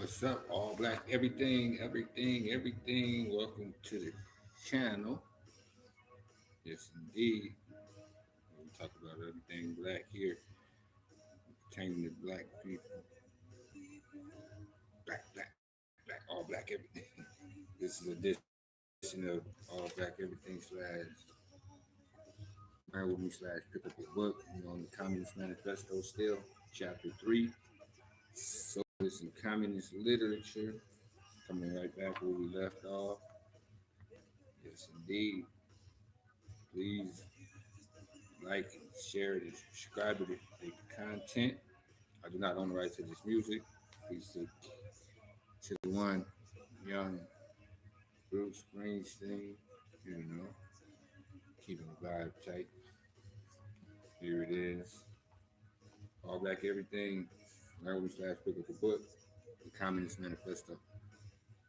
What's up? All black, everything, everything, everything. Welcome to the channel. Yes, indeed. We talk about everything black here, pertaining to black people. Black, black, black, all black, everything. This is an edition of all black, everything slash learn with me slash pick up a book. You know, on the Communist Manifesto still, chapter 3, socialist and communist literature. Coming right back where we left off. Yes, indeed. Please like, share it, and subscribe to the content. I do not own the rights to this music. Peace to the one young Bruce Springsteen, you know, keeping the vibe tight. Here it is. All black everything. Learn slash pick up a book. The Communist Manifesto.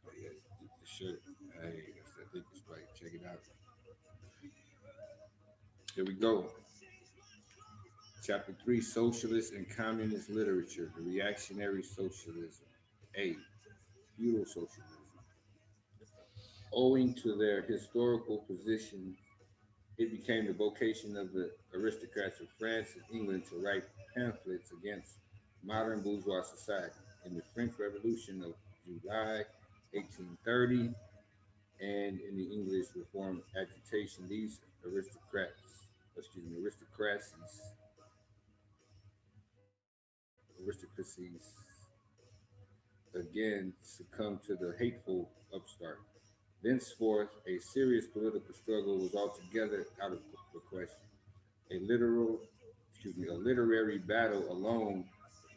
Oh yeah, the shirt. Hey, I think it's right. Check it out. Here we go. Chapter 3, Socialist and Communist Literature, the Reactionary Socialism. A. Feudal Socialism. Owing to their historical position, it became the vocation of the aristocrats of France and England to write pamphlets against modern bourgeois society. In the French Revolution of July 1830 and in the English Reform agitation, these aristocracies again succumbed to the hateful upstart. Thenceforth, a serious political struggle was altogether out of the question. A literary battle alone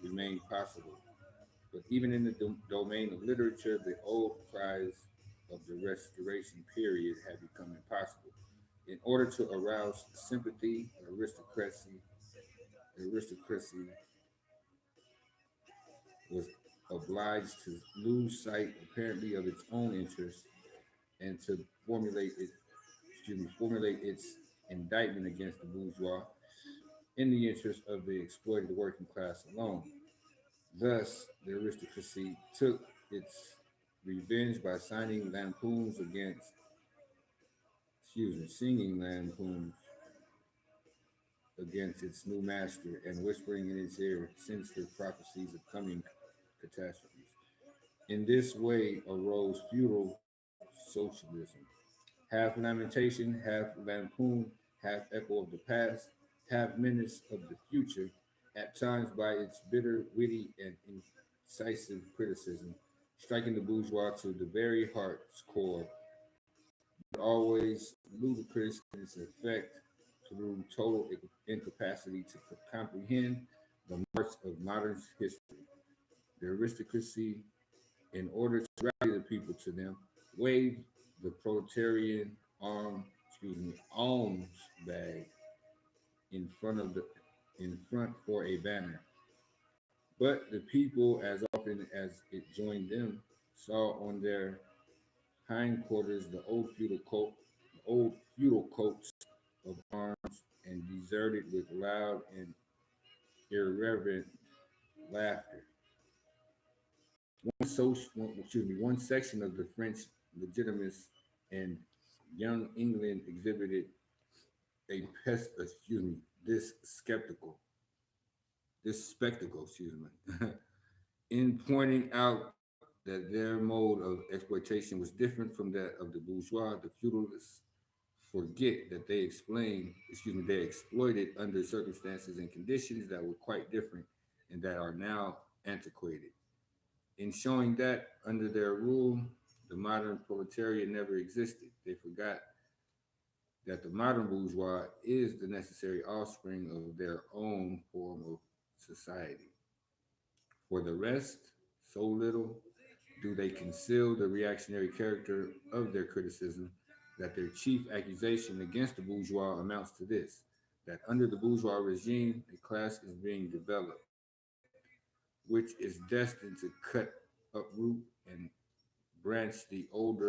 remained possible. But even in the domain of literature, the old cries of the Restoration period had become impossible. In order to arouse sympathy, aristocracy was obliged to lose sight, apparently, of its own interests and to formulate its indictment against the bourgeois in the interest of the exploited working class alone. Thus, the aristocracy took its revenge by singing lampoons against its new master and whispering in his ear sinister prophecies of coming catastrophes. In this way arose feudal socialism, half lamentation, half lampoon, half echo of the past, half menace of the future, at times by its bitter, witty, and incisive criticism, striking the bourgeois to the very heart's core, but always ludicrous in its effect through total incapacity to comprehend the march of modern history. The aristocracy, in order to rally the people to them, waved the proletarian alms bag in front for a banner. But the people, as often as it joined them, saw on their hindquarters the old feudal coats of arms, and deserted with loud and irreverent laughter. One section of the French legitimists and Young England exhibited a pest, this skeptical, this spectacle, in pointing out that their mode of exploitation was different from that of the bourgeois. The feudalists forget that they exploited under circumstances and conditions that were quite different and that are now antiquated. In showing that under their rule, the modern proletariat never existed. They forgot that the modern bourgeois is the necessary offspring of their own form of society. For the rest, so little do they conceal the reactionary character of their criticism that their chief accusation against the bourgeois amounts to this: that under the bourgeois regime, a class is being developed, which is destined to uproot, and branch the old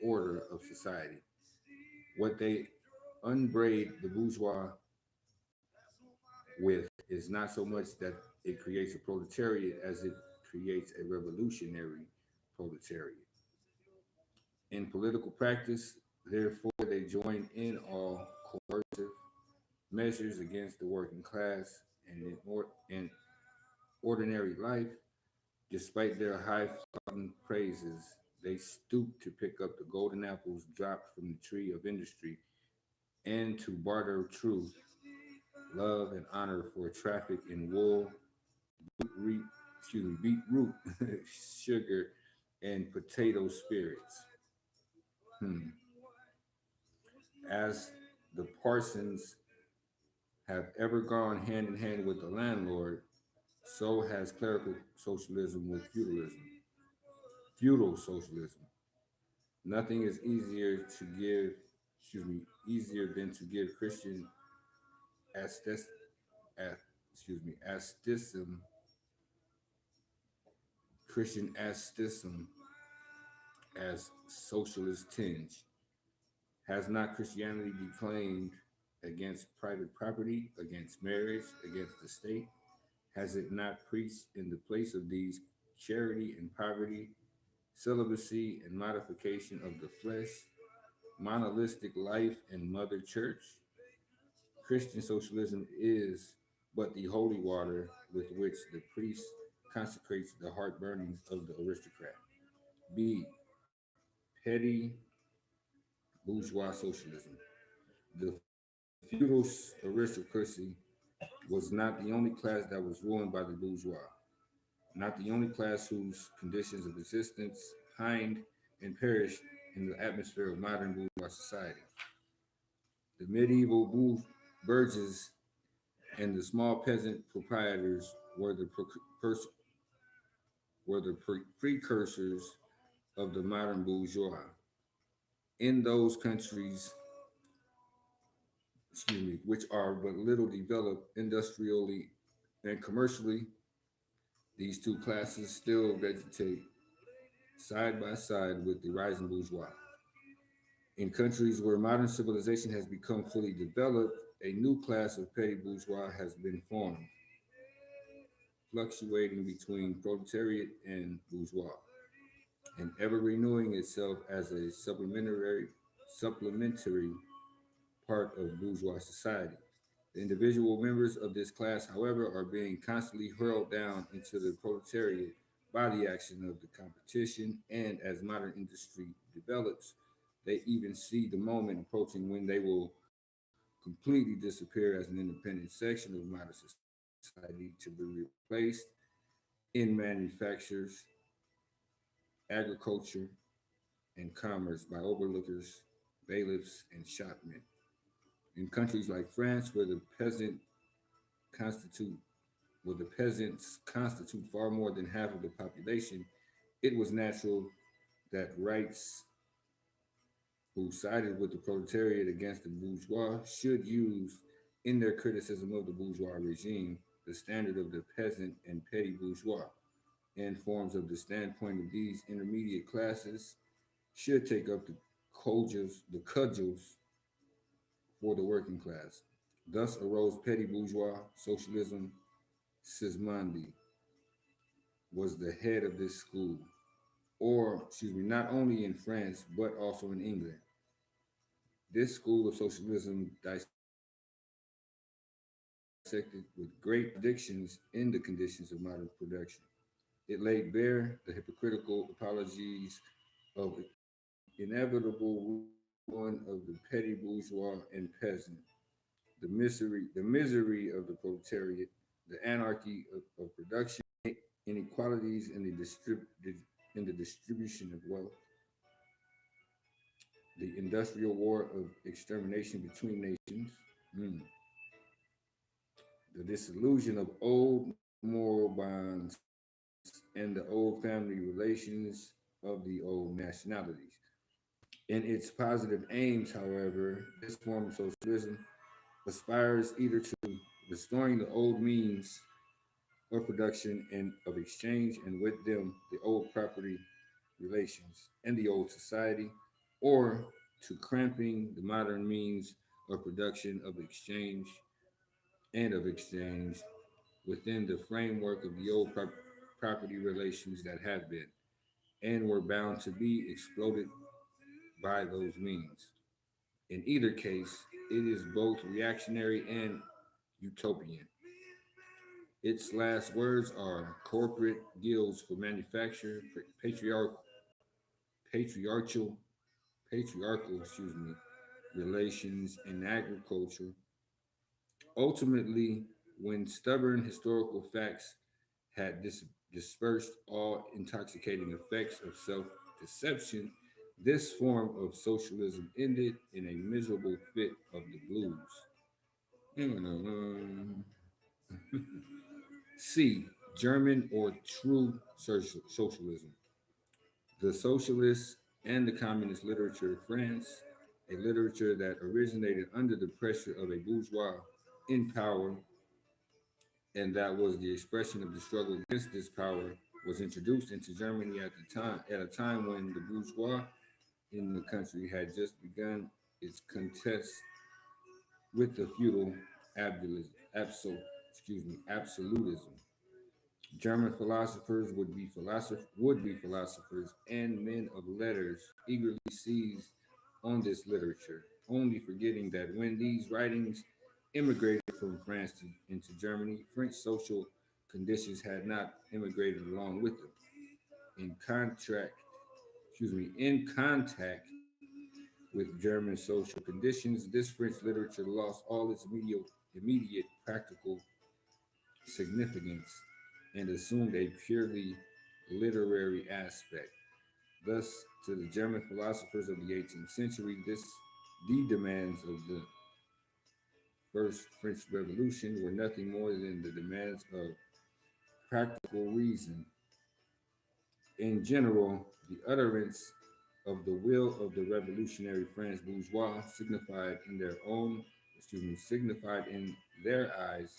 order of society. What they unbraid the bourgeois with is not so much that it creates a proletariat as it creates a revolutionary proletariat. In political practice, therefore, they join in all coercive measures against the working class, and in ordinary life, despite their high-flown praises, they stoop to pick up the golden apples dropped from the tree of industry and to barter truth, love, and honor for traffic in wool, beetroot, beetroot, sugar, and potato spirits. Hmm. As the parsons have ever gone hand in hand with the landlord, so has clerical socialism with feudalism. Feudal socialism. Nothing is easier than to give astes, a- asceticism, Christian asceticism as socialist tinge. Has not Christianity declaimed against private property, against marriage, against the state? Has it not preached in the place of these charity and poverty, celibacy and modification of the flesh, monolithic life and mother church? Christian socialism is but the holy water with which the priest consecrates the heart burnings of the aristocrat. B. Petty bourgeois socialism. The feudal aristocracy was not the only class that was ruined by the bourgeois, not the only class whose conditions of existence pined and perished in the atmosphere of modern bourgeois society. The medieval burgesses and the small peasant proprietors were the precursors of the modern bourgeois. In those countries, which are but little developed industrially and commercially, these two classes still vegetate side by side with the rising bourgeois. In countries where modern civilization has become fully developed, a new class of petty bourgeois has been formed, fluctuating between proletariat and bourgeois, and ever renewing itself as a supplementary part of bourgeois society. The individual members of this class, however, are being constantly hurled down into the proletariat by the action of the competition, and as modern industry develops, they even see the moment approaching when they will completely disappear as an independent section of modern society to be replaced in manufactures, agriculture, and commerce by overlookers, bailiffs, and shopmen. In countries like France, constitute where the peasants constitute far more than half of the population, it was natural that rights who sided with the proletariat against the bourgeois should use, in their criticism of the bourgeois regime, the standard of the peasant and petty bourgeois, and forms of the standpoint of these intermediate classes should take up the cudgels for the working class. Thus arose petty bourgeois socialism. Sismondi was the head of this school, not only in France, but also in England. This school of socialism dissected with great contradictions in the conditions of modern production. It laid bare the hypocritical apologies of inevitable ruin of the petty bourgeois and peasant, the misery of the proletariat, the anarchy of production, inequalities in the distribution of wealth, the industrial war of extermination between nations, mm, the disillusion of old moral bonds, and the old family relations of the old nationalities. In its positive aims, however, this form of socialism aspires either to restoring the old means of production and of exchange, and with them the old property relations and the old society, or to cramping the modern means of production of exchange within the framework of the old property relations that have been and were bound to be exploded by those means. In either case, it is both reactionary and utopian. Its last words are corporate guilds for manufacture, patriarchal, patriarchal, relations and agriculture. Ultimately, when stubborn historical facts had dispersed all intoxicating effects of self deception, this form of socialism ended in a miserable fit of the blues. C. German or true socialism. The socialist and the communist literature of France, a literature that originated under the pressure of a bourgeois in power and that was the expression of the struggle against this power, was introduced into Germany at a time when the bourgeois in the country had just begun its contest with the feudal absolutism. German philosophers would be philosophers and men of letters eagerly seized on this literature, only forgetting that when these writings immigrated from France into Germany, French social conditions had not immigrated along with them. In contract, in contact with German social conditions, this French literature lost all its immediate practical significance and assumed a purely literary aspect. Thus, to the German philosophers of the 18th century, the demands of the First French Revolution were nothing more than the demands of practical reason. In general, the utterance of the will of the revolutionary French bourgeois signified in their eyes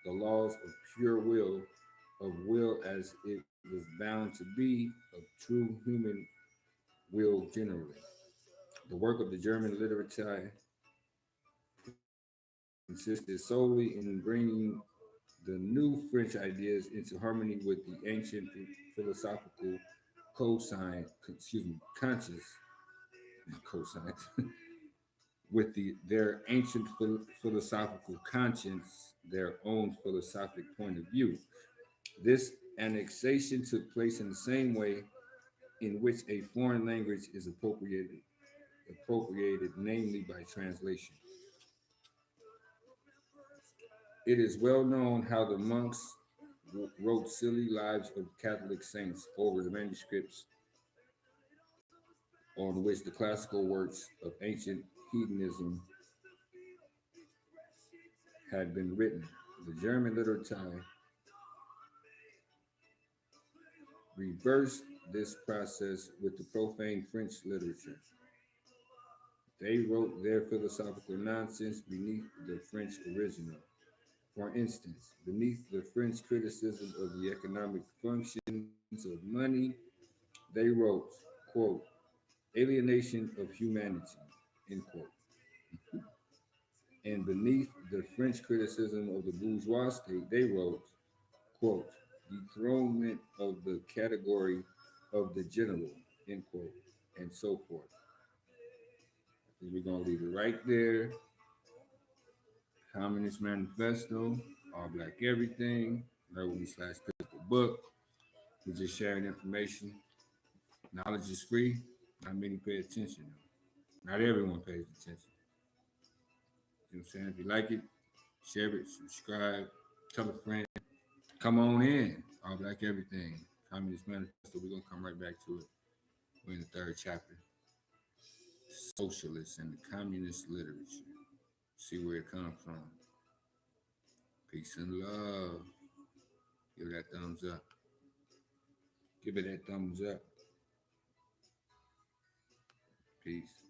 the laws of pure of will as it was bound to be of true human will generally. The work of the German literature consisted solely in bringing the new French ideas into harmony with the ancient philosophical conscience, conscience, with their ancient philosophical conscience, their own philosophic point of view. This annexation took place in the same way in which a foreign language is appropriated, namely by translation. It is well known how the monks wrote silly lives of Catholic saints over the manuscripts on which the classical works of ancient hedonism had been written. The German literature reversed this process with the profane French literature. They wrote their philosophical nonsense beneath the French original. For instance, beneath the French criticism of the economic functions of money, they wrote, quote, alienation of humanity, end quote. And beneath the French criticism of the bourgeois state, they wrote, quote, dethronement of the category of the general, end quote, and so forth. I think we're going to leave it right there. Communist Manifesto, All Black Everything, /physical book. We're just sharing information. Knowledge is free. Not many pay attention. Not everyone pays attention. You know what I'm saying? If you like it, share it, subscribe, tell a friend. Come on in. All Black Everything. Communist Manifesto. We're going to come right back to it. We're in the third chapter. Socialists and the communist literature. See where it comes from. Peace and love. Give it that thumbs up. Give it that thumbs up. Peace.